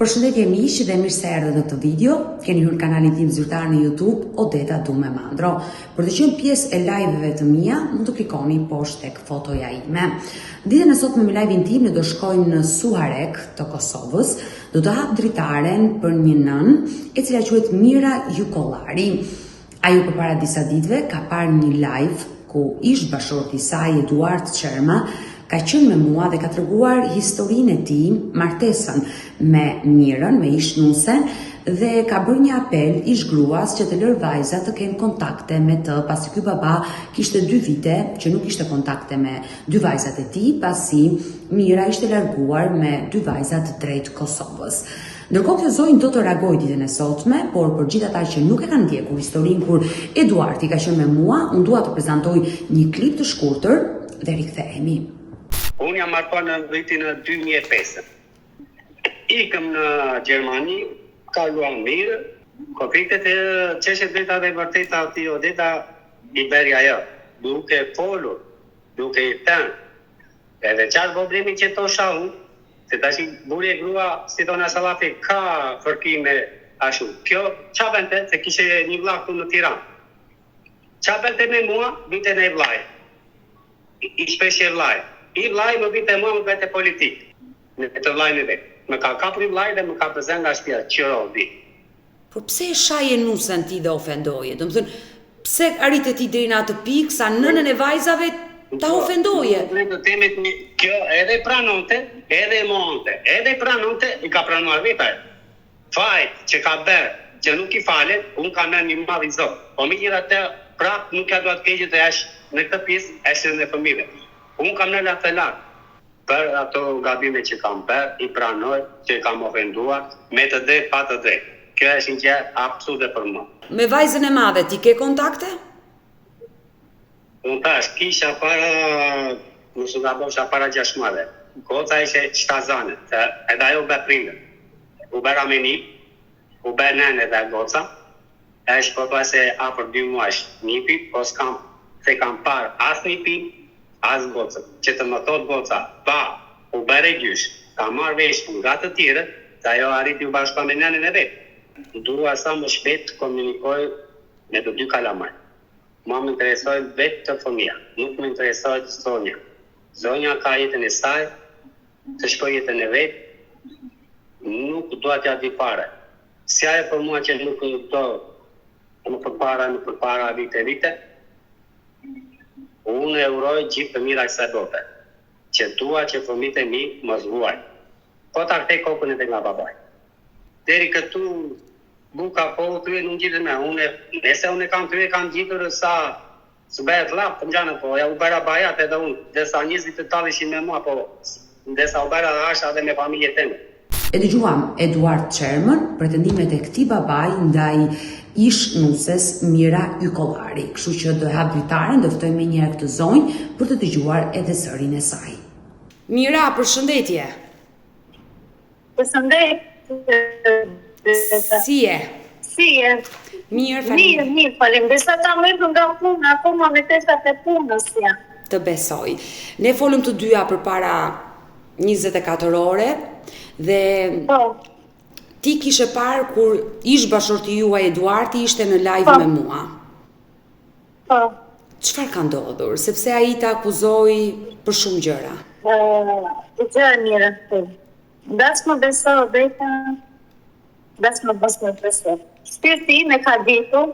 Përshëndetje miq dhe mirë se erdhët në këtë video. Keni hyrë në kanalin tim zyrtar në YouTube Odeta Dume Mandro. Për të qenë pjesë e live-eve të mia, mund të klikoni poshtë tek fotoja ime. Ditën e sotme me live-in tim ne do shkojmë në Suharek të Kosovës. Do të hap dritaren për një nën e cila quhet Mira Jukollari. Ajo përpara disa ditëve ka parë një live ku ish bashorti i saj Eduard Çerma ka qenë me mua dhe ka treguar historinë e tij, martesën me Mirën, me ish-nusen, dhe ka bërë një apel ish gruas që të lërë vajzat të kenë kontakte me të, pasi ky baba kishte 2 vite që nuk kishte kontakte me 2 vajzat e tij, pasi Mira ishte larguar me 2 vajzat drejt Kosovës. Ndërkohë kjo zonjë do të reagojë ditën e sotme, por për gjithë ata që nuk e kanë ndjekur historinë kur Eduardi ka qenë me mua, unë dua të prezantoj një klip të shkurtër dhe rikthehemi. Unë jam martuar në vitin 2005. Ikëm në Gjermani, kaluam mirë, konfliktet e çështjet drejta dhe vërteta aty Odeta i bëri ajo, duke folur, duke i thënë. Edhe qatë problemi që to shahu, se tash burri e grua, si thona Sallafi, ka fërkime ashtu. Kjo qa bënte, se kishe një vlla këtu në Tiranë. Qa bënte me mua, vite në vllaj. I shpeshje vllaj. I vllaj më vite mua më vete politik. Në të vllajnë e vetë. Më ka kapur i vllaj dhe më ka përzën nga shtëpia Qiroldi. Por pse e shaje nusen ti dhe ofendoje? Do të thënë, pse arrite ti deri në atë pikë sa nënën e vajzave ta ofendoje? Në temit kjo edhe pranonte, edhe monte, edhe pranonte, i ka pranuar vetaj. Fajt që ka bërë, që nuk i falet, unë ka merr një madh i zot. Po megjithatë, prap nuk ka duat keqë të yash në këtë pjesë, është në familje. Unë kam në lafelat për ato gabime që kam bërë, i pranoj që i kam ofenduar, me të drejtë, pa të drejtë. Kjo është një gjë absurde për mua. Me vajzën e madhe ti ke kontakte? Unë tash kisha para, nëse nga bosha para 6 muajve. Goca ishte shtazane, edhe ajo bë prindër. U bëra me një, u bë nënë dhe goca, është përpase afër 2 muajsh nipi, po se kam parë as nipi, as goca. Që të më thot goca, pa, u bëre gjysh, ka marrë vesh nga të tjere, dhe ajo arriti u bashka me nënën e vetë. Dua sa më shpejt të komunikoj me të 2 kalamaj. Mua më interesoj vetë të fëmija, nuk më interesoj të zonja. Zonja ka jetën e saj, të shkoj jetën e vetë, nuk do t'ja di fare. Si ajo për mua që nuk do, nuk përpara vite, unë e uroj gjithë të mira kësaj bote, që dua që fëmijët e mi mos vuaj. Po ta kthej kokën edhe nga babaj. Deri këtu buka po ty nuk gjithë me unë, nëse unë kam gjitur sa së bëhet lap të mjanë, po ja u bëra bajat edhe unë, desa 20 të tallishin me mua, po desa u bëra asha edhe me familje teme. E dëgjuam Eduard Çermën, pretendimet e këtij babai ndaj ish-nuses Mira Jukollari. Kështu që do hap dritaren, do ftojmë një herë këtë zonjë për të dëgjuar edhe zërin e saj. Mira, përshëndetje. Përshëndetje. Si je? Si je? Mirë, faleminderit. Mirë, faleminderit. Sa ta më nga puna, akoma me testat e punës ja. Të besoj. Ne folëm të dyja përpara 24 ore dhe ti kishe parë kur ish bashorti juaj Eduardi ishte në live me mua. Po. Çfarë ka ndodhur? Sepse ai ta akuzoi për shumë gjëra. Gjëra mirë. Das më beso, Odeta. Das më beso. Shpirti im e ka ditur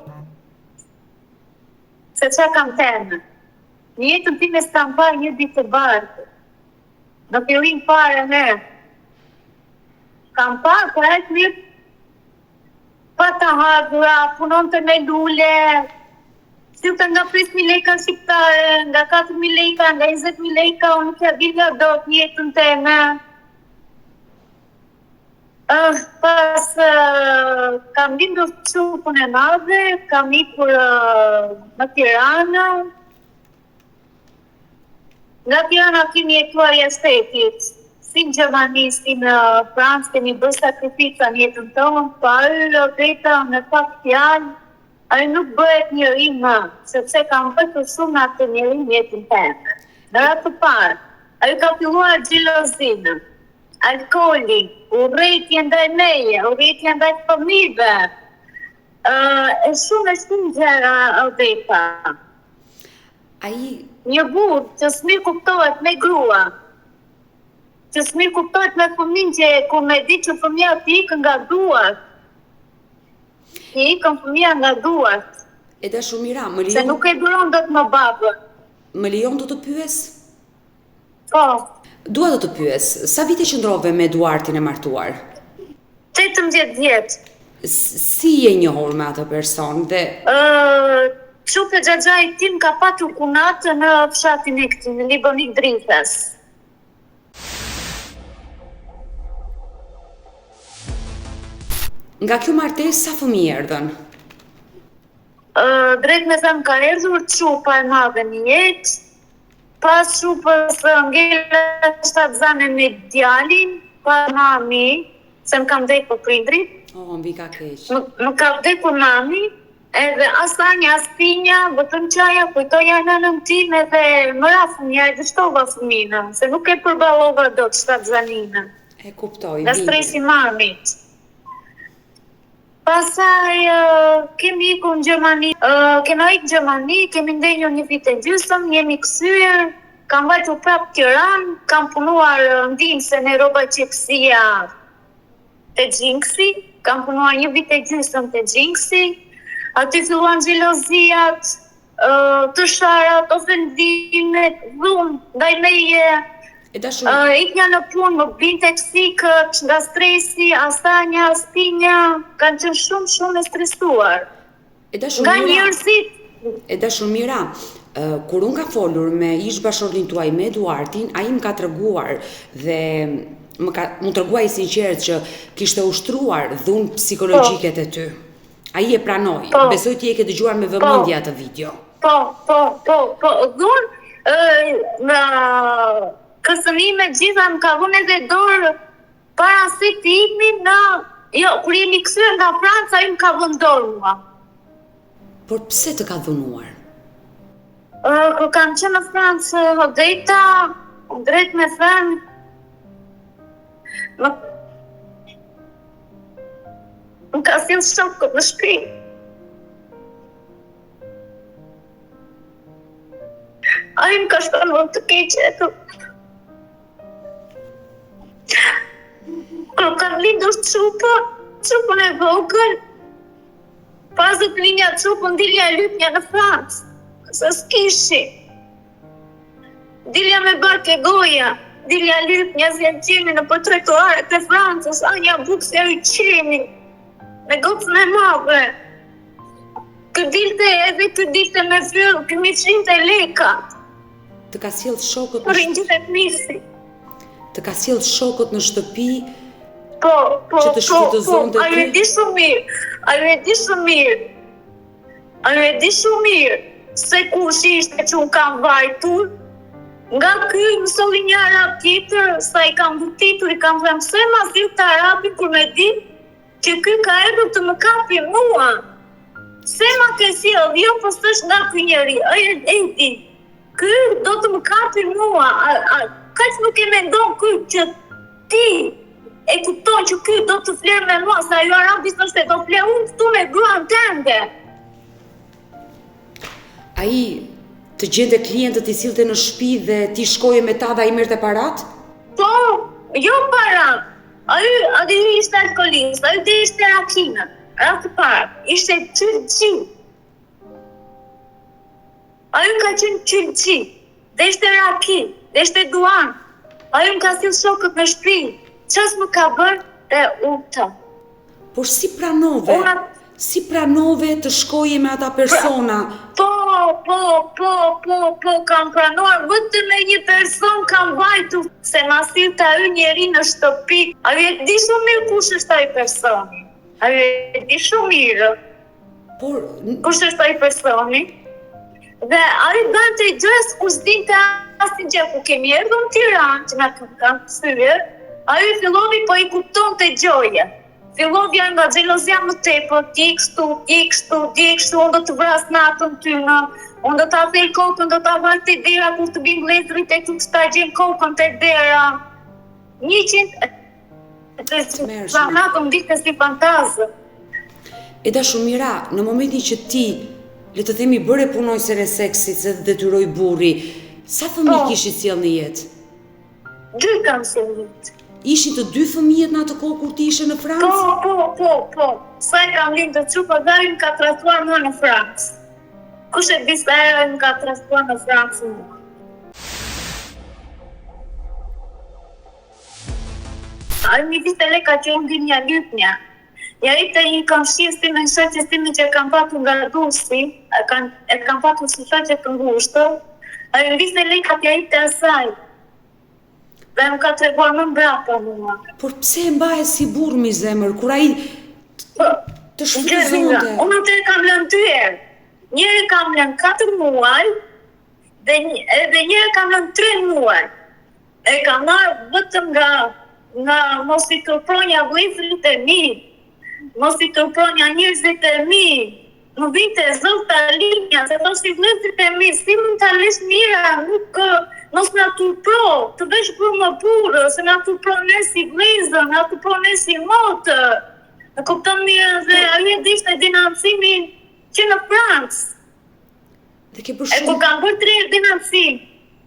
se çka kam thënë. Në jetën time s'kam parë një ditë të bardhë. Në fillim fare herë. Kam parë për e një pa të hardura, punon të me lule, sillte nga 5.000 lejka shqiptare, nga 4.000 lejka, nga 20.000 lejka, unë nuk ja dilja do të jetën teme. Pas kam lindur çupën e madhe, kam ikur në Tiranë. Nga Tirana kemi jetuar jashtë shtetit. Si në Gjermani, si në Francë, kemi bërë sakrifica në jetën tonë, parë Odeta në fakt fjalë, ai nuk bëhet njëri më, sepse kam bërë shumë atë njëri në jetën teme. Në ratë të parë, ai ka filluar xhelozinë. alkooli, urrejtje ndaj meje, urrejtje ndaj fëmijëve. E shumë gjëra Odeta. Një burr që s'mirë kuptohet me grua, që s'mirë kuptohet me fëmijën që ku me di që fëmija t'i ikën nga duart. T'i ikën fëmija nga duart. E dashur Mira, më Se nuk e duron dot më babën. Më lejon të të pyes? Po. Dua të të pyes, sa vite qëndrove me Eduardin e martuar? 18 vjet. Si je njohur me atë person dhe Çupe xhaxhai tim ka patur kunatë në fshatin e këtij, në Libonik Drithës. nga kjo martesë sa fëmijë erdhën? Drejt me thënë ka erdhur Çupa e madhe një jetë, pas Çupës ngela 7 zane me djalin, pa mami, se më kam vdekur prindrit. Mbi ka keq. Më ka vdekur mami, edhe as tani as pinja, botën qaja, kujtoja nënën time dhe më ra fëmija, e dështova fëmina, se nuk e përballova dot 7 zanina. E kuptoj. Nga stresi mamit. Pasaj kemi ikur në Gjermani, kemi ikë në Gjermani, kemi ndenjur një vit e gjysmë, jemi kthyer, kam vajtur prapë Tiranë, kam punuar ndihmëse në rroba qepësia te Xhinksi, kam punuar një vit e gjysmë te Xhinksi, aty filluan xheloziat, të sharat, ofendimet, dhunë, ndaj meje. Ikja në punë, më binte sikët nga stresi, asanja, spinja, kanë qenë shumë e stresuar. Nga njerëzit. E dashur Mira, kur unë ka folur me ish bashkëshortin tuaj me Eduardin, ai më ka treguar dhe më treguai sinqert që kishte ushtruar dhunë psikologjike te ty. Ai e pranoi. Besoj ti e ke dëgjuar me vëmendje atë video. Po. Dhunë në kësënime gjitha më ka vënë edhe dorë para se të iknim në... Jo, kur jemi kthyer nga Franca, ai më ka vënë dorë mua. Por pse të ka dhunuar? Kur kam qenë në Francë, Odeta, drejt me thënë, më ka sjell shokët në shtëpi. Ai më ka shënuar të keq. Kur kam lindur Çupën e vogël, pas të linja Çupën, dilja lypnja në Francë, se s'kishi. Dilja me barke goja, dilja lypnja zjenë në për trotuaret e Francës, anja buksja i qeni, me gocën e madhe. Këtë dilte me fyllë, këmi qinte lekat. Të ka sjellë shokët në shtëpi. Të ka sjellë shokët në shtëpi. Po, ajo e di shumë mirë se kush ishte që unë kam vajtur. Nga ky më solli një arab tjetër, sa i kam vutitur, i kam thënë pse ma sill të arabin kur me di që ky ka erdhur të më kapi mua. Se ma ke sjell, jo po s'është nga ky njeri, e di. Ky do të më kapi mua. Kaq nuk e mendon ky që ti e kupton që ky do të flerë me mua, sa ajo arabi s'është do flerë unë këtu me gruan tënde. Ai të gjente klientët i sillte në shtëpi dhe ti shkoje me ta dhe ai merrte parat? Po, jo parat. Ai ishte alkoolist, ai ishte rakina. Ratë parë, ishte qyrëgji. Ai ka qenë qyrëgji, dhe ishte raki, dhe ishte duan. Ai më ka sjellë shokët në shtëpi. Qas më ka bërë dhe uta. Por si pranove të shkoje me ata persona? Po, kam pranuar vetëm me një person kam vajtur, se ma sillte ai njeri në shtëpi. Ai e di shumë mirë kush është ai personi. Ai e di shumë mirë. Kush është ai personi? Dhe ai bënte gjës ku s'dinte asnjë gjë, ku kemi erdhur në Tiranë, që na kanë kthyer. Ai filloi po i kuptonte gjoja. Filloi nga xhelozia më tepër, ti kështu, unë do të vras natën tyna, unë do ta thel kokën, do ta vaj te dera kur të vinë vëllezërit e tu të gjen kokën te dera. 100 Zanato më dikte si fantazë. E dashumira, në momentin që ti, le të themi, bëre punojëse e seksit se detyroi burri, sa fëmijë kishi sjell në jetë? 2 kam sjellë. Ishin të 2 fëmijët në atë kohë kur ti ishe në Francë? Po. Sa e kam linë të çupa dhari më ka trajtuar mua në Francë. Kush e di sa herë më ka trajtuar në Francë mua. Ai mi viste leka që unë di një lypnja. Ja i të një kam shqistin në shëqës time që e kam patu nga dusi, e kam patu si shëqët të ngushtë, a i viste leka që ja i të asaj. Dhe më ka treguar më mbrapa mua. Por pse e mbaje si burr mi zemër, kur ai të shfrytëzonte? Unë atë e kam lënë 2 herë. Njëri kam lënë 4 muaj, dhe njëri kam lënë 3 muaj. E kam marrë vetëm nga mos i turpronja vëllezërit e mi, mos i turpronja njerëzit e mi. Më vite zota linja, se thos i vëllezërit e mi, si mund ta lesh mira, mos na turpro, të vesh për më burë, se na turpro ne si vlezër, na turpro ne si motë. Në kupton mirë dhe ai e dishte dinancimin që në Francë. E ku kam bërë 3 dinancim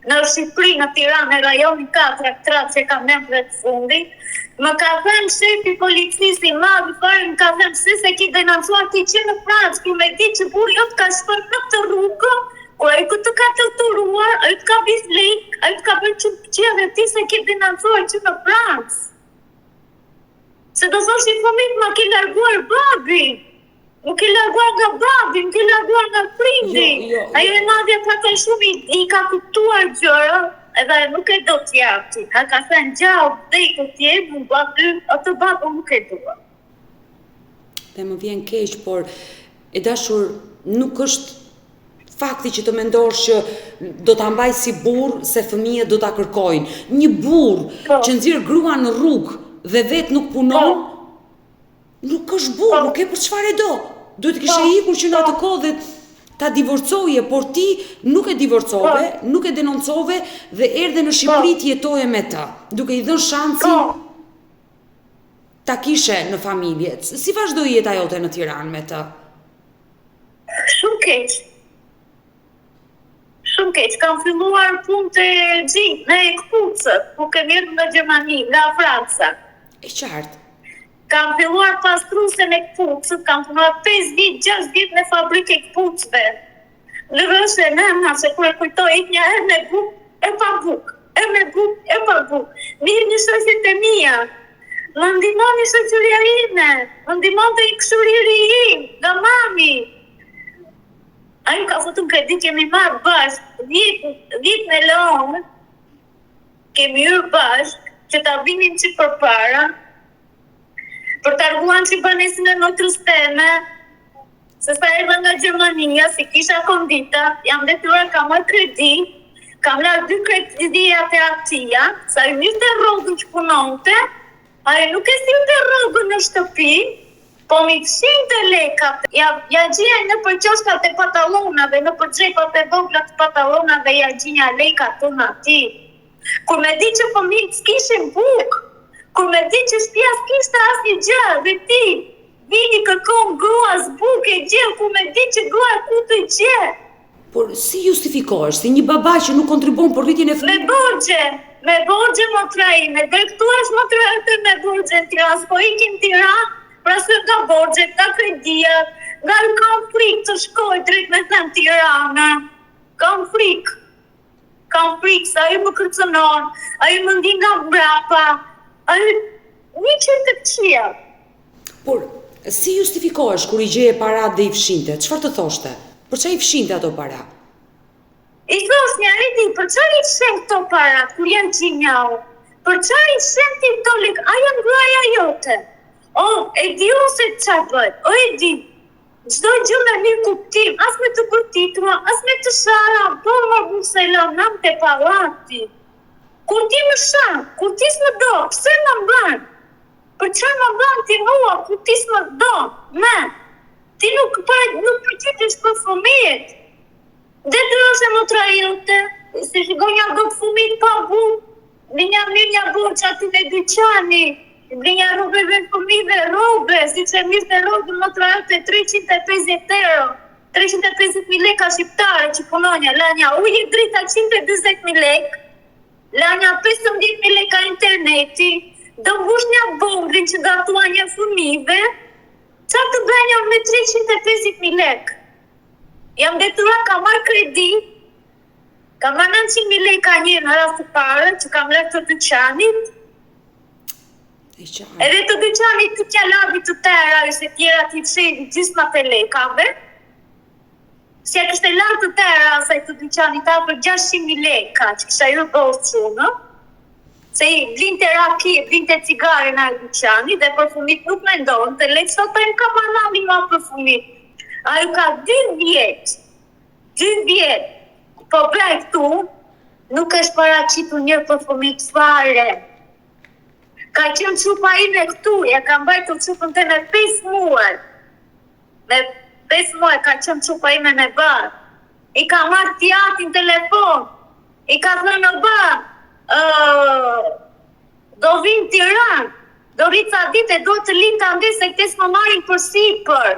në Shqipëri, në Tiranë, në rajoni 4, që kam membre të fundit, më ka thënë shefi policisë i madh, më ka thënë se ki denoncuar ti që në Francë, kur me di që burri jot ka shpër në të rrugë, kur ai të ka të turuar, ai të ka vis lek, ai të ka bërë çupçi dhe ti se ki denoncuar që në Francë. Se do thosh i fëmijët ma ki larguar babi, më ki larguar nga babi, më ki larguar nga prindi. Ajo e madhja ka të shumë i ka kuptuar gjëra, edhe nuk e do t'japti. A ka thënë gjau, dhe i këtë jetë, më babi, atë babu nuk e dua. Dhe më vjen keq, por e dashur nuk është fakti që të mendosh që do ta mbaj si burr se fëmijët do ta kërkojnë. Një burr që nxjerr gruan në rrugë dhe vetë nuk punon, nuk është burr, nuk e për çfarë do. Duhet të kishe ikur që në atë kohë dhe ta divorcoje, por ti nuk e divorcove, nuk e denoncove dhe erdhe në Shqipëri të jetoje me të, duke i dhënë shansin ta kishe në familje. Si vazhdoi jeta jote në Tiranë me të? Shumë keq. Shumë keq. Kam filluar punë të gjinë, në Kpucët, ku kemi ardhur nga Gjermani, nga Franca. E qartë. Kam filluar pastruse në Kpucët, kam punuar 5 vjet, 6 vjet në fabrikë e Kpucëve. Lërëshe në emna, se kur e kujtoj një herë me buk, e pa buk, e me buk, e pa buk. Mirë një shoqet e mia, më ndihmon një shoqëria ime, më ndihmon të i këshuriri im, nga mami. Ai ka futur kredi, kemi marrë bashkë, 10 me lonë, kemi hyrë bashkë, që ta vinim që për para, për të arguan që banesin e notrës teme, se sa erdhe nga Gjermania, si kisha kondita, jam detyruar ka marrë kredi, kam larë 2 kredijat e atia, sa i mirë të rrogën që punonte, a e nuk e sim të rrogën në shtëpi, po mi fshin të lekat, ja gjia në për qoshkat e patalonave, në për xhepat e vogla të patalonave, ja gjia lekat të në ati. Kur me di që fëmijët s'kishin bukë, kur me di që shtëpia s'kishte asnjë gjë, dhe ti vini kërkon gruas bukë e gjë, kur me di që grua ku të gjë. Por si justifikohesh si një baba që nuk kontribon për rritjen e fëmijëve? Me borxhe motra ime, drejtues motra me borxhe në Tiranë, po ikim në Tiranë, pra se nga borxhe, nga kredia, nga kam frikë të shkoj drejt me thënë Tirana, kam frikë, sa ai më kërcënon, ai më ndi nga mbrapa, ai një qërë të qia. Por, si justifikohesh kur i gjeje parat dhe i fshinte? Çfarë të thoshte? Për çfarë i fshinte ato para? I thos një redi, për çfarë i fshen këto parat, kur janë gjinjau? Për çfarë i fshen ti këto lek? A janë gruaja jote? O, e di ose çfarë bëj? O, e di. Çdo gjë me një kuptim, as me të përtitura, as me të shara, po më Buselam, nam të pallati. Kur ti më shan, kur ti s'më do, pse më mban? Për çfarë më mban ti mua, kur ti s'më do? Me, ti nuk përqitesh për fëmijët. Detyrosh e motra jote, se shikon ja do të fëmijët pa bu, Linja mirë burç aty në dyqani, linja robeve fëmijëve, robe, si që mirë të robe më të rarte 350 euro, 350.000 leka shqiptare që punonja, lanja ujë drita 120.000 lek, lanja 15.000 leka interneti, do mbush një bongrin që gatua një fëmijëve, qa të bënja me 350.000 lek? Jam detyruar ka marrë kredi, ka marrë 900.000 leka një në rast të parë, që kam lërë të dyqanit. Edhe të dyqanit të qalabi të tëra, se tjera të qenë gjysma të lekave. Se kështë e lartë të tëra, asaj të dyqanit ta për 600.000 leka, që kësha ju bëllë qunë. Se i blinte raki, blinte cigare në dyqanit, dhe përfumit nuk me ndonë, të lekë sot të në ka manami ma përfumit. A ju ka 2 vjetë, po bëj këtu, nuk është paraqitur një përfumit fare. Ka qenë qupa ime këtu, ja kam bajtur qupën të me 5 muaj. Me 5 muaj ka qenë qupa ime me barë. I ka marrë tjatin telefon, i ka thënë në barë, do vinë Tiranë, do rritë sa dite, do të linë të ande se këtes më marrin për sipër.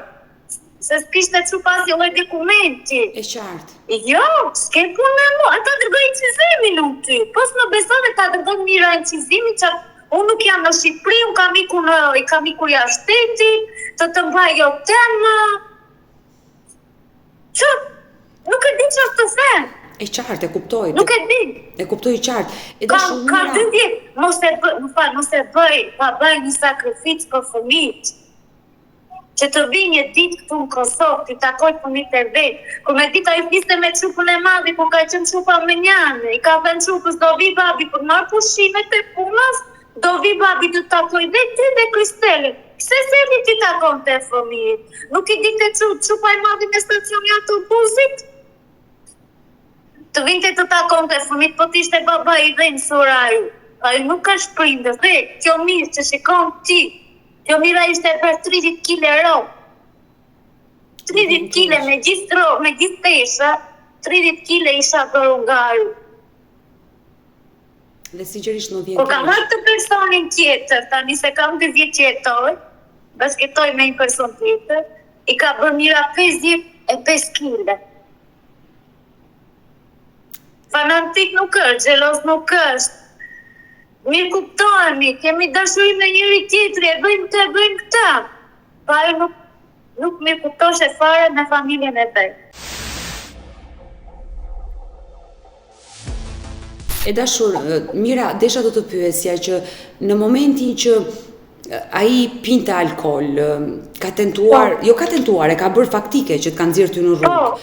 Se s'kishte qupa si lloj dokumenti. E qartë. Jo, s'ke punë me mua, ata dërgoj incizimin unë ty. Pos më besove ta dërgoj mira incizimin, që unë nuk jam në Shqipëri, unë i kam ikur jashtë shtetit, të mbaj jo temë. Që, nuk e di që është të them. E qartë, e kuptoj. Nuk e di. E kuptoj qartë. Ka 2 vjet, mos e bëj, pa bëj një sakrificë për fëmijët. Që të vi një ditë këtu në Kosovë, të takoj fëmijët e vetë. Kur me dita i fliste me qupën e madhi, kur ka qenë qupa me njane, i ka thënë qupës, do vi babi për marrë pushimet e punës, do vi babi të takoj dhe ti dhe Kristelin. Pse se di ti takon të fëmijët? Nuk i dite qupa e madhi me stacioni autobusit? Të vinte të takon të fëmijët, po t'ishte baba i dhe në Suraju. A ju nuk është prindër, dhe kjo mirë që shikon ti. Kjo mira ishte për 30 kg ro. 30 kg me gjithë ro, me gjithë pesha, 30 kg isha bërë ngaru. Dhe sinqerisht më vjen. Po kam marrë të personin tjetër, tani se kam 2 vjet që jetoj, basketoj me një person tjetër, i ka bërë mira 55 kg. Fanatik nuk është, xhelos nuk është. Mirë kuptohemi, kemi dashuri me njëri tjetri, e bëjmë këta. Pa e nuk mirë kuptosh e fare me familjen e vet. E dashur, Mira, desha do të pyesja që në momentin që ai pinte alkool, ka tentuar, jo ka tentuar, e ka bërë faktike që të kanë nxjerrë ty në rrugë.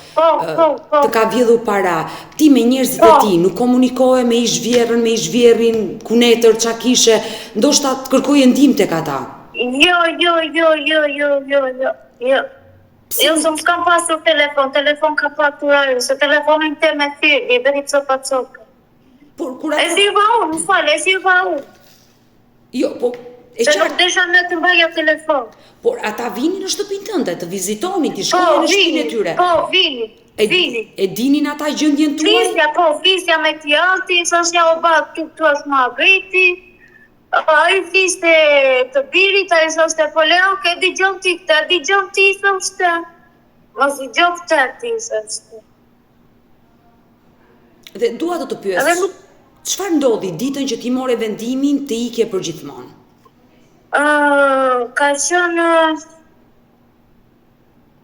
Të ka vjedhur para. Ti me njerëzit e ti nuk komunikoje me ishvjerrën, me ishvjerrin, kunetër, qa kishe, ndoshta të kërkoje ndihmë tek ata. Jo. Jo, s'kam pasur telefon ka paturarë, se telefonin te me thirrje, deri copa. E sirva unë, më falë, e sirva unë. Jo, po... Se nuk desha me të mbaja telefon. Por ata vini në shtëpinë tënde, të vizitonin, të shkojnë në shtëpinë e tyre. Po, vini. E dinin ata gjendjen tuaj? Fisja me tjati, sasja o bat të është ma griti. A i fiste të birit, a i soste po leo, ke digjon ti këta, digjon ti soste. Mos i gjo këta ti soste. Dhe dua të pyes, çfarë ndodhi ditën që ti more vendimin të ikje përgjithmonë? Ka qenë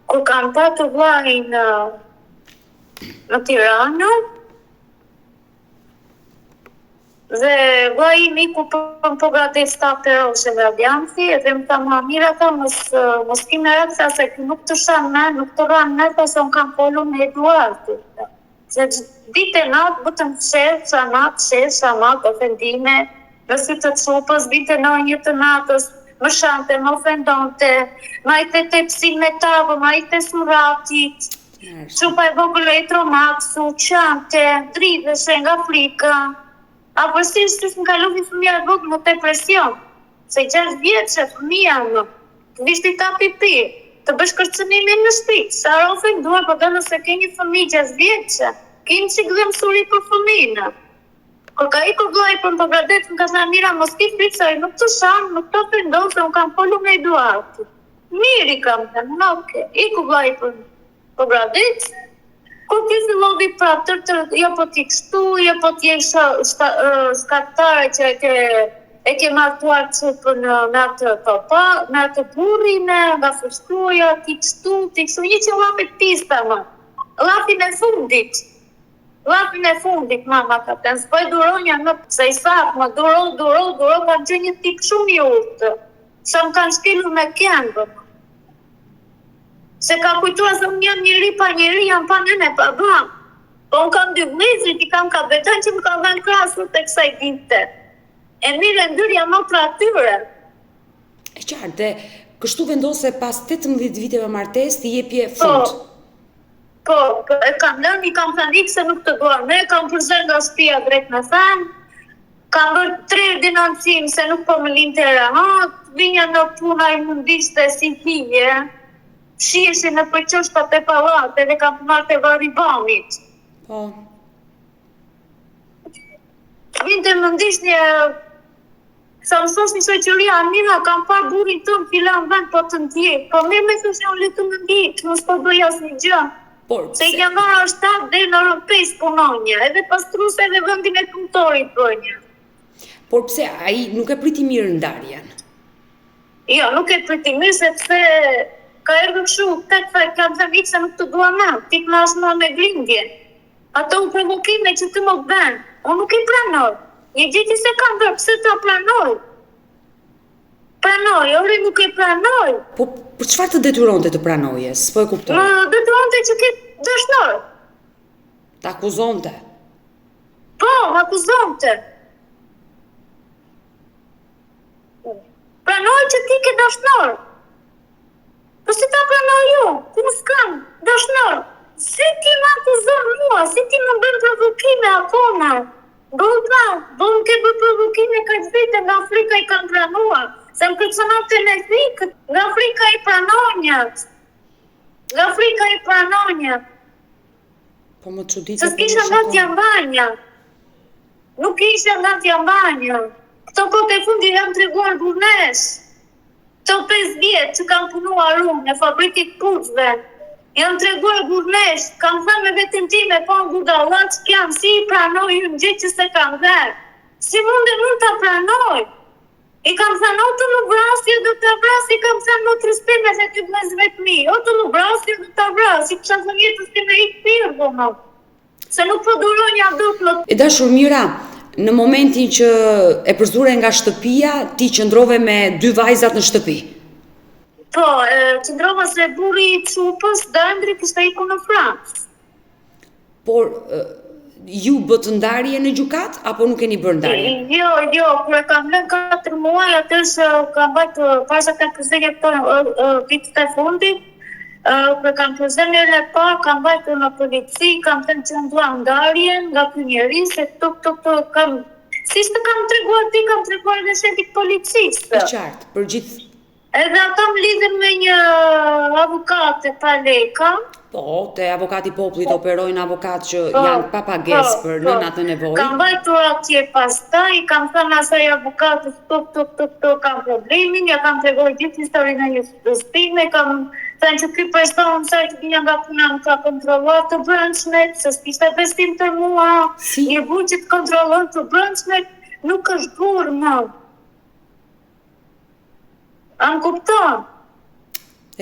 kur kam patur vllajin në Tiranë dhe vllai im iku për përgatis ta përoshe me audienci edhe më tha Mira ta mos kime raksa se nuk të shanë me, nuk të ranë me, pas unë kam folur me Eduardi. Se dite natë bëtëm shanat, ofendime, nësi të qupës, vite në një të natës, më shante, më ofendonte, ma i të tepsin me tavë, ma i të suratit, qupa e vogël e Tromaksu, qante, dridheshe nga flika. A përsisht më kaluvi fëmija e vogël në depresion, se 6 vjeçe fëmija më, të vishti ta pipi, të bësh kërcënimin në shtëpi, sa ofenduar, po dhe nëse ke një fëmijë 6 vjeçe, kemi që gdhem suri për fëmijnë. Kur ka ikur vllai për Beogradet, më ka thënë Mira, mos ti frikë, nuk të sham, nuk të frikë, se unë kam folur me Eduardin. Miri kam thënë, okay. Iku vllai për Beogradet, kur ti fillodi prapë jo po ti kështu, jo po ti skaktare që e ke martuar çupën me atë papa, me atë burrin, nga frustruja, ti kështu, një që llapet pista më. Llapin e fundit, mama ka thënë, s'po e duronja më se i thak, më duro, ka gjë një tik shumë i urtë. Sa më kanë shkelur me këmbë. Se ka kujtuar se unë jam njëri pa njëri, jam pa nene pa bam. Po unë kam 2 vëllezër, i kam kapetan që më kanë dhënë krahasur tek kësaj dite. E mirë ndyrja më pra atyre. E qartë, kështu vendose pas 18 viteve martesë ti jepje fund. Po, e kam lënë, i kam thënë se nuk të dua me, kam përzër nga shtëpia drejt me thënë, kam bërë 3 ordinancim se nuk po më linte rahat, vinja në puna i mundiste si hije, shiheshi në përqoshtat e pallate dhe kam punar te varri banit. Po. Vinte më ndishnje, sa më thosh një shoqëria, Mira, kam parë burrin tëm filan vend po të ndjek, po mirë me thosh unë le të më ndjek, mos po bëj asnjë gjë. Se i kam marrë 7 dhe në orën 5 punonja, edhe pastruse edhe vendin e punëtorit bënja. Por pse ai nuk e priti mirë ndarjen? Jo, nuk e priti mirë sepse ka erdhur kështu, tek fakt kam thënë se nuk të dua më, ti më as më me grindje. Ato u provokime që ti më bën, unë nuk i pranoj. Një gjë që se kam bërë, pse ta pranoj? Pranoj, ore nuk e pranoj. Po për çfarë të detyronte të pranoje? S'po e kuptoj. Më detyronte që ke dashnor. Ta akuzonte. Po, më akuzonte. Pranoj që ti ke dashnor. Po si ta pranoj ju? Ku s'kam dashnor? Si ti më akuzon mua? Si ti më bën provokime akoma? Bëm ke bërë provokime ka vite nga Afrika i kam pranuar. Se më kërcënate me frikë, nga Afrika i pranonjat. Po më çuditë. Se s'kisha nga t'jambanja. Nuk isha nga t'jambanja. Këto kote fundi jam treguar burnesh. Këto 5 vjetë që kam punuar unë në fabrikit pucve. Jam treguar burnesh, kam thënë me vetën time, po në budallat që jam, si i pranoj ju në gjithë që se kam dherë. Si mund ta pranoj? I kam thënë, o të më vrasje, do të vrasje, i kam thënë më të rëspime se ty bëz vetëmi, o të më vrasje, do të vrasje, i kësha thënë jetës të me i pirë, më. Se nuk po duronja do të më... E dashur Mira, në momentin që e përzure nga shtëpia, ti qëndrove me 2 vajzat në shtëpi. Po, qëndrova se burri i Çupës, Dëndri, kishte ikur në Francë. Por... ju bët ndarje në gjykat, apo nuk keni bërë ndarje? Jo, kur e kam lënë 4 muaj, atësh kam bajtë pasha ka këzënje vitët e fundit, kur e kam këzënje e parë, kam bajtë në polici, kam thënë që ndua ndarjen nga ky njeri, se kam... Si shtë kam treguar ti, kam treguar dhe shetit policisë. E qartë, për gjithë... Edhe ata më lidhen me një avokate pa leka. Po, te avokati popullit operojnë avokat që janë pa pagesë për nënat në nevojë. Kam bajtur atje pastaj, kam thënë asaj avokatës kam problemin, ja kam treguar gjithë historinë e shtëpisë, kam thënë që ky person sa të vinja nga puna më ka kontrolluar të brendshmet, se s'kishte besim të mua, një burr që të kontrollon të brendshmet nuk është burr më. Am kupton?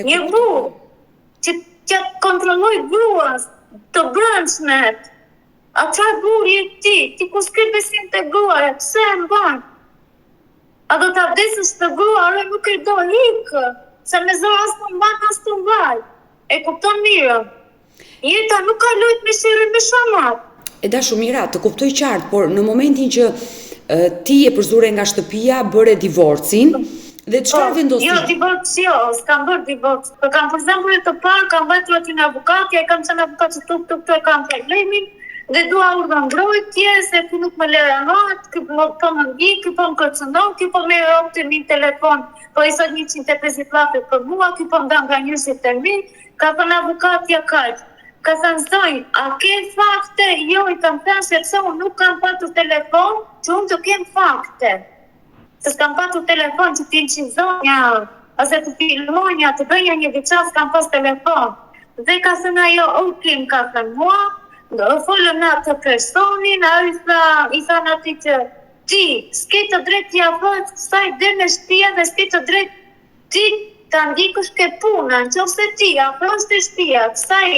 Një burr që të kontrolloj gruas të brendshmet. A çfarë burri je ti ku s'ke besim të gruaja, pse e mban? A do ta vdesësh të gruaja, nuk e do ikë, se me zor as të mban, as të mbaj. E kupton mirë? Jeta nuk ka lujt me shirën me shamat. E dashur Mira, të kuptoj qartë, por në momentin që ti e përzure nga shtëpia, bëre divorcin, dhe çfarë vendosi? Jo, divorc jo, s'kam bërë divorc. Po kam përzembuar të parë, kam bajtur aty në avokat, ja kam thënë avokat se tuk e kam problemin, dhe dua urdhën mbrojtje, se ky nuk më lejonat, ky po më ngi, ky po më kërcënon, ky po më ropte në telefon, po i thot 150 lekë për mua, ky po ndan nga njerëzit e mi, ka thënë avokatja kaq. ka thënë zonjë, a ke fakte? Jo, i kam thënë sepse unë nuk kam patur telefon, që unë të kem fakte. Se s'kam patur telefon që t'in që zonja, ose të filmonja, të bëja një diqas, kam pas telefon. Dhe ka thënë ajo, Kim ka thënë mua, folëm në atë personin, i thanë ati që ti, s'ke të drejt t'ja fëtë, saj dhe me shtëpia dhe s'ke të drejt ti të ndikësh ke puna, në qofse ti, afrosh të shtëpia, kësaj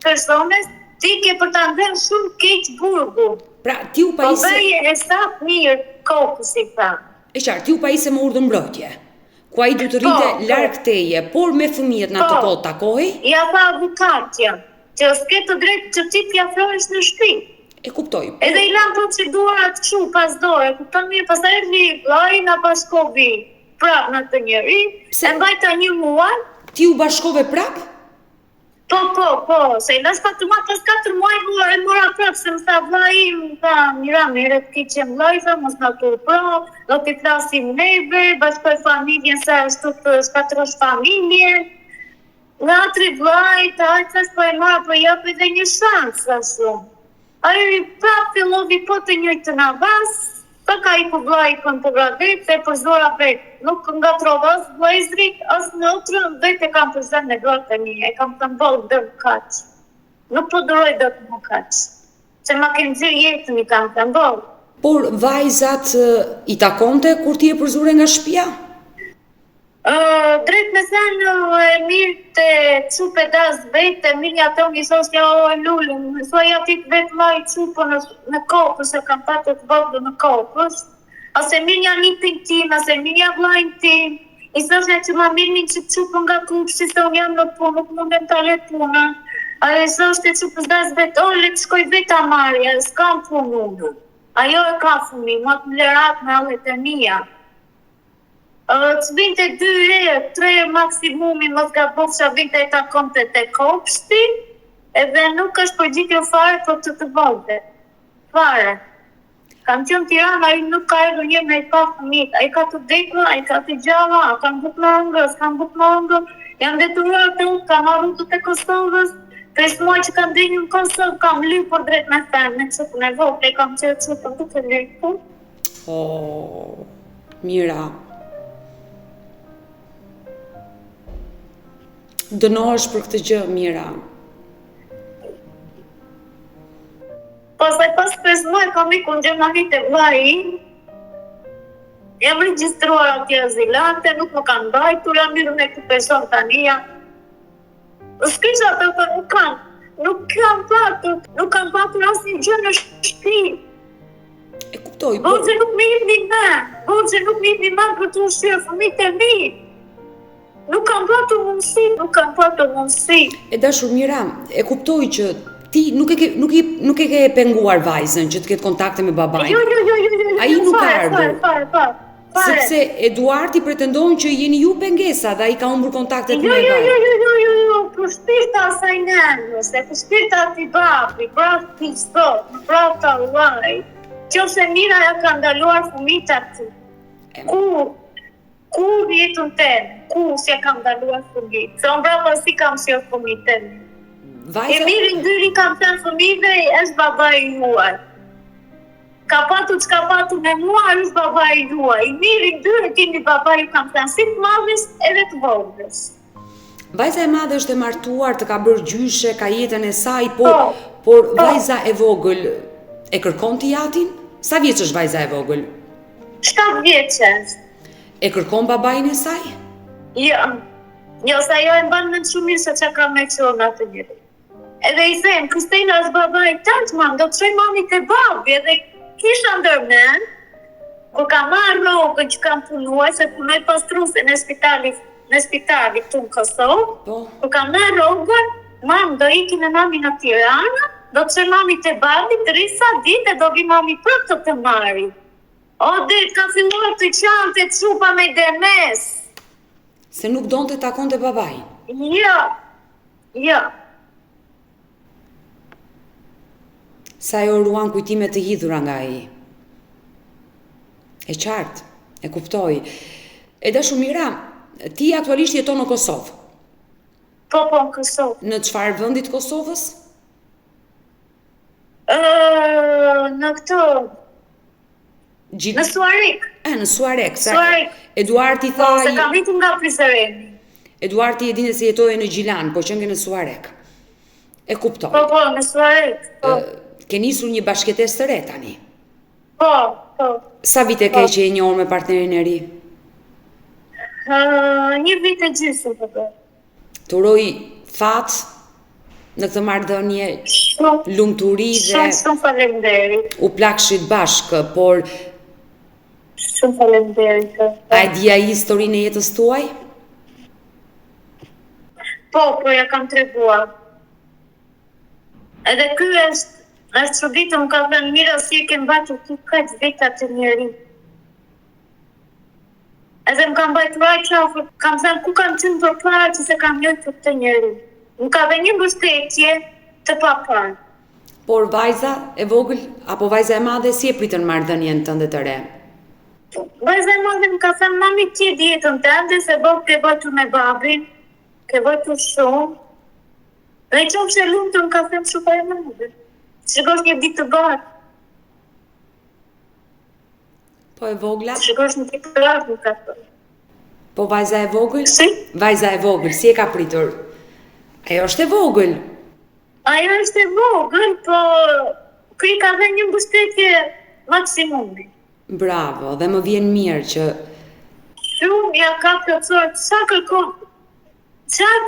persones, ti ke për të ndërë shumë keq burgu. Pra, ti u pajise... Po bëje e sa mirë kokë, si tha. E qartë, ti u pajise më urdhën mbrojtje, ku ai du të rrinte larg teje, por me fëmijët në atë kohë takohej? Ja tha avukatja, që s'ke të drejt që ti t'ja afrohesh në shtëpi. E kuptoj. Edhe i lanë procedurat kështu pas dore, kupton mirë, pastaj erdhi vllai na bashkovi prap në të njëri, e mbajta 1 muaj. Ti u bashkove prap? Po, se i lash 4 muaj, pas 4 muaj e mora prap, se më tha vllai, më tha, mira, mere të keqem vllai, mos na turpro, do t'i flasim neve, bashkoj familjen se ashtu të shkatrosh familjen. Nga atri vllai, thash po e mora, po jap edhe një shans, ashtu. Ai prap fillovi po të njëjtën avans, të ka i vllai kënë të vradet, se përzora vetë. Nuk nga trova as vllajzrit, as në otrën, vetë e kam përzën në dorë të një, e kam të mbollë dhe më kaqë. Nuk po duroj dhe të më kaqë, se ma kemë zirë jetën i kam të mbollë. Por vajzat i takonte kur ti e përzure nga shtëpia? Drejt me thënë e mirë të qupe das vetë, Emilia toni sosja e lullën, thua ti vetë ma i qupo në kopës, e kam patë të vogë në kopës, ase Emilia nipin tim, ase Emilia vlajnë tim, i sosja që ma mirë që qupo nga kupë, se unë jam në punë, nuk mundem të alet punë, a e sosja që qupës das vetë, le të shkoj vetë a marja, s'kam punë unë, ajo e ka fumi, më të mlerat me alet e mija. Të vinte 2 herë, 3 herë maksimumi, mos ka bofsha vinte e takonte te kopshti, edhe nuk është përgjigje fare për të vogël. Fare. Kam qenë Tirana, ai nuk ka erdhur një me pa fëmijë, ai ka të vdekur, ai ka të gjalla, kam bukë më hëngër, s'kam bukë më hëngër, jam detyruar të kam arruar te Kosovës, 5 muaj që kam dhënë në Kosovë, kam lypur drejt me thënë, në çupën e vogël, kam qenë çupën të lypur. Mira. Dënohesh për këtë gjë, Mira. Pastaj pas 5 muaj kam ikur në Gjermani te vllai. Jam regjistruar atje azilante, nuk më kanë mbajtur, jam mirë me këtë person tani. S'kisha të nuk kam patur asnjë gjë në shtëpi. E kuptoj. Borxhe nuk më jepni më për të ushqyer fëmijët e mi. Nuk kam patur mundësi. E dashur Mira, e kuptoj që ti nuk e ke penguar vajzën që të ketë kontakte me babain. Jo. Ai nuk ka ardhur. Fare. Sepse Eduardi pretendon që jeni ju pengesa dhe ai ka humbur kontaktet me vajzën. Jo, për shpirta asaj nënës, për shpirta ati babi, brav t'i sot, brav t'a vllai, qofse Mira ja ka ndaluar fëmijët aty. Kur jetën tenë, kur si kam ndaluar fëmijët, se unë brava si kam sjellë fëmijët tenë. E mirin dyri kam thënë fëmijëve, është babai juaj. Ka patu me mua, është babai juaj. I mirin dyri keni babai ju kam thënë, si të madhës edhe të vogëls. Vajza e madhe është e martuar, të ka bërë gjyshe, ka jetën e saj, por vajza e vogël e kërkon ti jatin? Sa vjeç është vajza e vogël? 7 vjeç është. E kërkon babain e saj? Jo, sa jo e mban mend shumë mirë se çka ka me qenë atë njëri. Edhe i them, Kristina është babai tant, mam, do të shoj mami te babi, edhe kisha ndërmend, kur kam marrë rrogën që kam punuar, se punoj pastruse në spitali këtu në Kosovë, kur kam marrë rrogën, mam, do ikim me mami në Tiranë, do të shoj mami te babi, të risa ditë do vi mami prapë të marri. O, dhe ka filluar të qante të qupa me demes. Se nuk donte të takonte babai? Jo. Sa e ruan kujtime të hidhura nga ai. E qartë, e kuptoj. E dashur Mira, ti aktualisht jeton në Kosovë? Po, në Kosovë. Në çfarë vendi të Kosovës? Në këto, në Suarek. Në Suarek. Suarek. Eduarti tha... Po, se kam vitur nga Prizreni. Eduarti e dine se jetoje në Gjilan, po që nge në Suarek. E kuptoj. Po, në Suarek. Po. Ke nisur një bashkëtes të re tani? Po. Sa vite ke që e njohur me partnerin e ri? Një vit e gjysmë, po. Të uroj fat në këtë marrëdhënie, lumturi dhe... Shumë faleminderit. U plakshit bashkë, por... Shumë faleminderit. A e dia historinë e jetës tuaj? Po, ja kam treguar. Edhe ky është çuditë, më ka thënë Mira si e ke mbajtur ti kaq vite të njëri. Edhe më kam mbajtur qafë, kam thënë ku kam qenë përpara që se kam njohur të njëri. Më ka dhënë një mbështetje të papar. Por vajza e vogël apo vajza e madhe si e pritën marrëdhënien tënde të re? Vajza e madhe më ka thënë mami ti e di jetën tënde se ke bërtur me babin, ke bërtur shumë. Dhe qofshe lumtur më ka thënë shumë e madhe. Shikosh një ditë të bardhë. Po e vogla? Shikosh një ditë të bardhë më ka thënë. Po vajza e vogël? Si? Vajza e vogël, si e ka pritur? Ajo është e vogël. Ajo është e vogël, po kri ka dhe një mbështetje maksimumi. Bravo, dhe më vjen mirë që... Shumë ja ka plotësuar, qa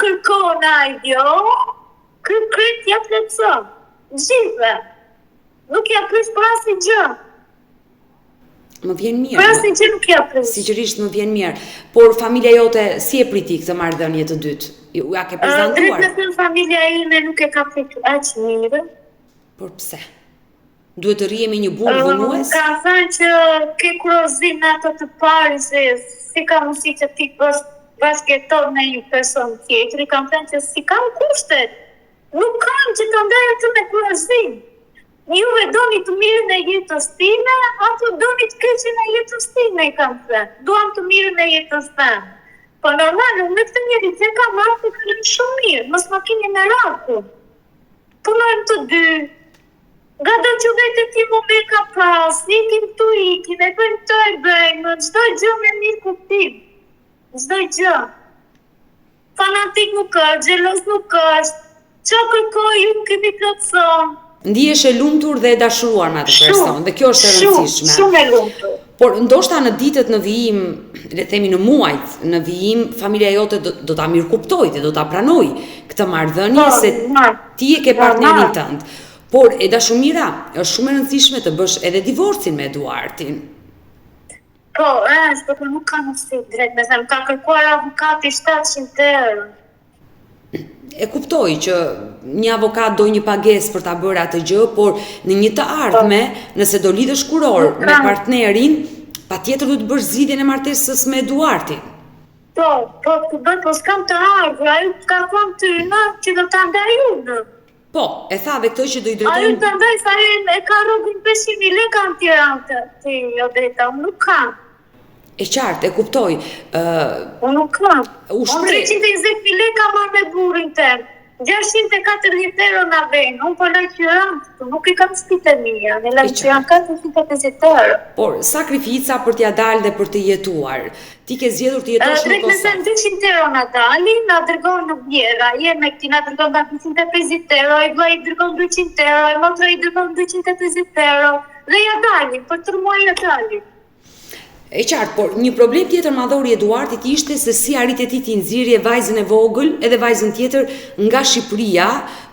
kërkon ajo, kryt ja plotëson. Gjithve. Nuk ja pris për asnjë gjë. Më vjen mirë. Për asnjë gjë nuk ja pris. Sinqerisht më vjen mirë. Por familja jote si e priti këtë marrëdhënie të dytë? Ja ke prezantuar? Drejt në familja ime nuk e ka pritur aq mirë. Por pse? Duhet të rrihemi një burr dhunues? Ka thënë që ke kurozim në ato të parë se si ka mundësi që ti bashkëton me një person tjetër. I kam thënë që si kam kushtet. Nuk kam që të ndaj atë me kurozim. Juve doni të mirën e jetës time, apo doni të keqen e jetës time, i kam thënë. Duam të mirën e jetës time. Po normal, me këtë njeri që ka marrë të këllën shumë mirë, mos ma kini me raku. Punojmë të dy, nga do që vetë ti mu me ka pas, ikim të ikim, e bëjmë të e bëjmë, çdo gjë me mirë kuptim. Çdo gjë. Fanatik nuk është, xhelos nuk është, që kërkoj ju kemi plotëson. Ndihesh e lumtur dhe e dashuruar me atë person, dhe kjo është e rëndësishme. Shumë e lumtur. Por ndoshta në ditët në vijim, le themi në muajt në vijim, familja jote do ta mirëkuptojë dhe do ta pranojë këtë marrëdhënie se ti e ke partnerin tënd. Por e dashumira është shumë e rëndësishme të bësh edhe divorcin me Eduartin. Po, por nuk ka mundësi drejt, me thënë, ka kërkuar avokati 700 euro. E kuptoj që një avokat do një pagesë për ta bërë atë gjë, por në një të ardhme, nëse do lidhësh kuror me partnerin, patjetër do të bësh zgjidhjen e martesës me Eduartin. Po s'kam të ardhur, ai ka thënë ty që do ta ndaj unë. Po, e tha dhe këtë që do i drejtojnë... Ai të ndaj sa e ka rrugën 500.000 lekë në Tiranë, ti Odeta, unë nuk kam. E qartë, e kuptoj. Unë nuk kam. Unë 320.000 lekë marrë me burrin tem. 640 euro na vjen. Unë po laj Tiranë, nuk i kam shtëpitë mia. Në laj Tiranë 450 euro. Por sakrifica për t'ia dalë dhe për të jetuar. Ti ke zgjedhur të jetosh në Kosovë. 200 euro na dalin, na dërgon në Vjera. Je me këti na dërgon 250 euro, i vllai dërgon 200 euro, i motra i dërgon 250 euro. Dhe ja dalin, për 3 muaj ja dalin. E qartë, por një problem tjetër madhor i Eduartit ishte se si arriti ti t'i nxirrje vajzën e vogël edhe vajzën tjetër nga Shqipëria,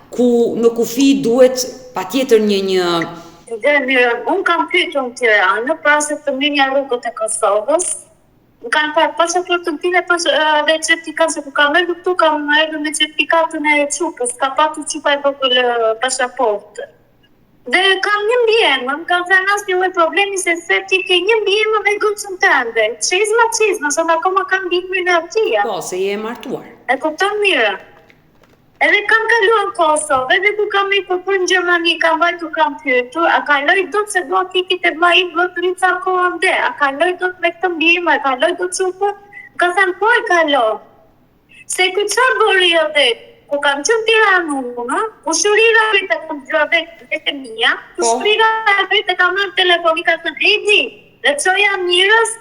ku në kufi duhet patjetër një... Unë kam pyetur në Tiranë, pra se të mirë rrugët e Kosovës. Më kanë parë pasaportën time dhe certifikat, se ku kam erdhur këtu, kam erdhur me certifikatën e çupës, ka patur çupa e vogël pasaportë. Dhe kam një mbiemër, më kanë thënë asnjë lloj problemi se ti ke një mbiemër me gocën tënde. Çizma, se akoma kam bimrin e atia. Po, se je e martuar. E kupton mirë. Edhe kam kaluar në Kosovë, edhe ku kam ikur për në Gjermani, kam vajtur, kam pyetur, a kaloj dot se do t'i ikit e vllai votrin ca kohë ande, a kaloj dot me këtë mbiemër, a kaloj dot çupën? Ka thënë po e kaloj. Se ku çfarë bëri atë? ku kam qënë Tiranë, ku shurira vetë e kam gjua vetë mija, ku shurira vetë e kam nërë telefoni ka thënë, Edi, dhe që jam njërës,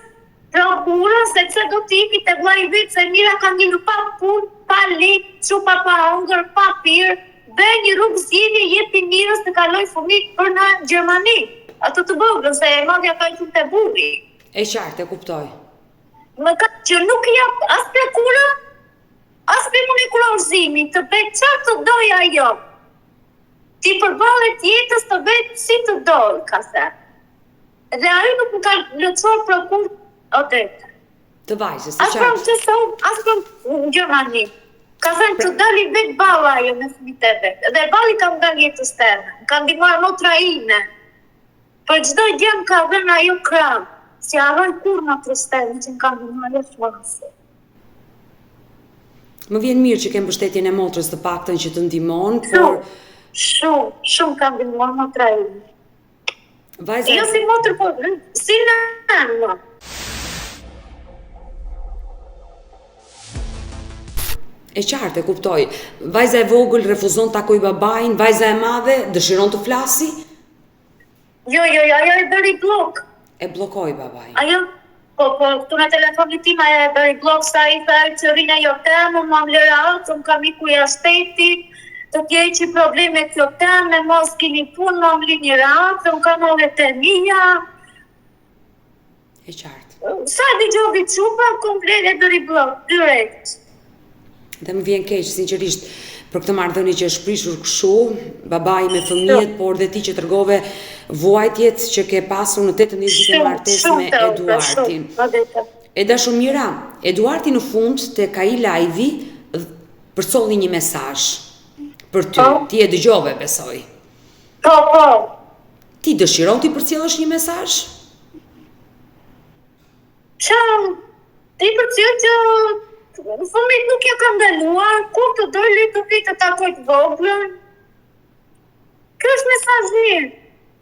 prokurës, se që do t'i të vlaj vetë, se mira kam një pa punë, pa letë, që pa hongër, pa pirë, dhe një rrugë zjeni jeti njërës të kaloj fëmijë për në Gjermani. Ato të vogël, se e madhja ka qënë të buri. E qartë, e kuptoj. Më ka që nuk jap as prokura, as për më një kurorëzimi, të vetë qarë të doja jo. Ti përballet jetës të vetë si të dojë, ka se. Dhe ajo nuk më ka lëcuar prokur o detë. Të vajzës, e qartë. As për qëson, as për Gjermani. Ka thënë që dali vetë balla ajo me fëmijët e vetë. Dhe balli kam dalë jetës teme. Ka ndihmuar motra ime. Për çdo gjë ka dhënë ajo krah. Si harroj kur në tristën që kam ndihmuar shumë. Më vjen mirë që kem mbështetjen e motrës të paktën që të ndihmon, por shumë kam ndihmuar motra ime. Vajza, jo si motrë, po si nënë. E qartë, e kuptoj. Vajza e vogël refuzon të takoj babain, vajza e madhe dëshiron të flasi? Jo, ajo e bëri blok. E blokoj babain. Ajo, po, këtu në telefonit tim ajo e bëri blok, sa i thërë që rinë jo temë, më më lëra altë, më kam i kuja shtetit, të tjej që probleme kjo temë, me mos kini punë, më më linë ratë, më kam ove të mija. E qartë. Sa di gjovi qupa, komplet e bëri blok, direkt. Dhe më vjen keq, sinqerisht, për këtë marrëdhënie që është prishur kështu, babai me fëmijët, por dhe ti që tregove vuajtjet që ke pasur në 18 vite martesë me Eduardin. E dashur mira, Eduardi në fund tek ai live-i përcolli një mesazh për ty. Ti e dëgjove, besoj. Po. Ti dëshiron ti përcjellësh një mesazh? Ti përcjell që fëmijët nuk ja kanë ndaluar, kur të dojë të të takoj të voglën. Kjo është mesazhi,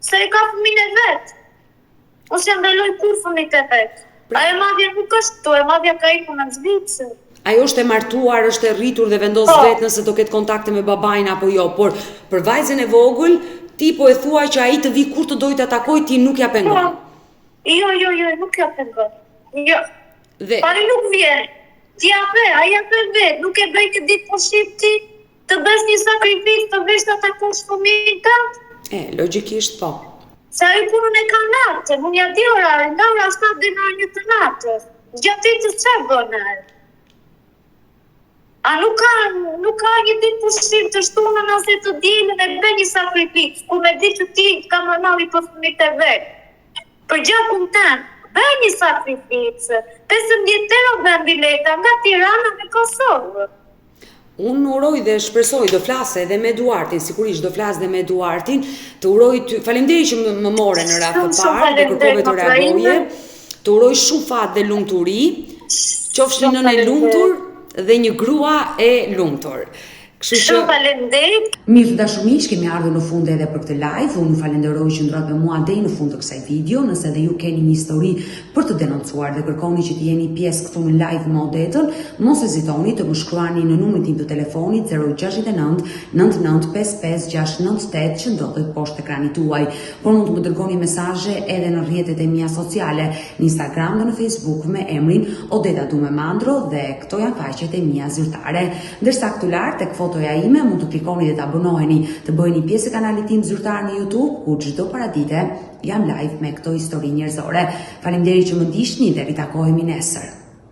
se e ka fëmijën e vetë. Ose ja ndaloj kur fëmijët e vetë. A e madhja nuk është tu, e madhja ka iku në Zvicër. Ajo është e martuar, është e rritur dhe vendos vetë nëse do ketë kontakte me babain apo jo, por për vajzën e vogël, ti po e thua që ai të vi kur të dojë të takoj, ti nuk ja pengon. Jo, nuk ja pengon. Jo. Dhe pari nuk vjen. Ti aja për vetë, nuk e bëj këtë ditë po shqip ti, të bësh një sakrifis, të bësh të takosh fëmijën tënd. Logjikisht po. Se ajo punën e ka natë, më një di orare, nga ora 7 dhe në 1 të natës. Gjatë ditës çfarë bën ai? A nuk ka një ditë po shqip të shtunën ose të dielën e bën një sakrifis, ku me di që ti ka normali për fëmijët e vetë. Për gjakun tënd. Bëj një sakrificë, 15 euro bën bileta nga Tirana në Kosovë. Unë uroj dhe shpresoj, do flasë edhe me Eduardin, sigurisht do flasë dhe me Eduardin, të uroj ty, faleminderit që më more në radhë të parë dhe kërkove të reagoje, të uroj shumë fat dhe lumturi, qofsh një nënë e lumtur dhe një grua e lumtur. Shumë falenderit. Mirë të dashur miq, kemi ardhur në fund edhe për këtë live. Unë ju falenderoj që ndrohet me mua deri në fund të kësaj video. Nëse edhe ju keni një histori për të denoncuar dhe kërkoni që të jeni pjesë këtu në live më odetën, mos hezitoni të më shkruani në numrin tim të telefonit 069 9955 698 që ndodhet poshtë ekranit tuaj. Por mund të më dërgoni mesazhe edhe në rrjetet e mia sociale, në Instagram dhe në Facebook me emrin Odeta Dumemandro dhe këto janë faqet e mia zyrtare. Ndërsa këtu lart tek fotoja ime mund të klikoni dhe të abonoheni, të bëheni pjesë e kanalit tim zyrtar në YouTube, ku çdo paradite jam live me këto histori njerëzore. Faleminderit që më ndiqni dhe ritakohemi nesër.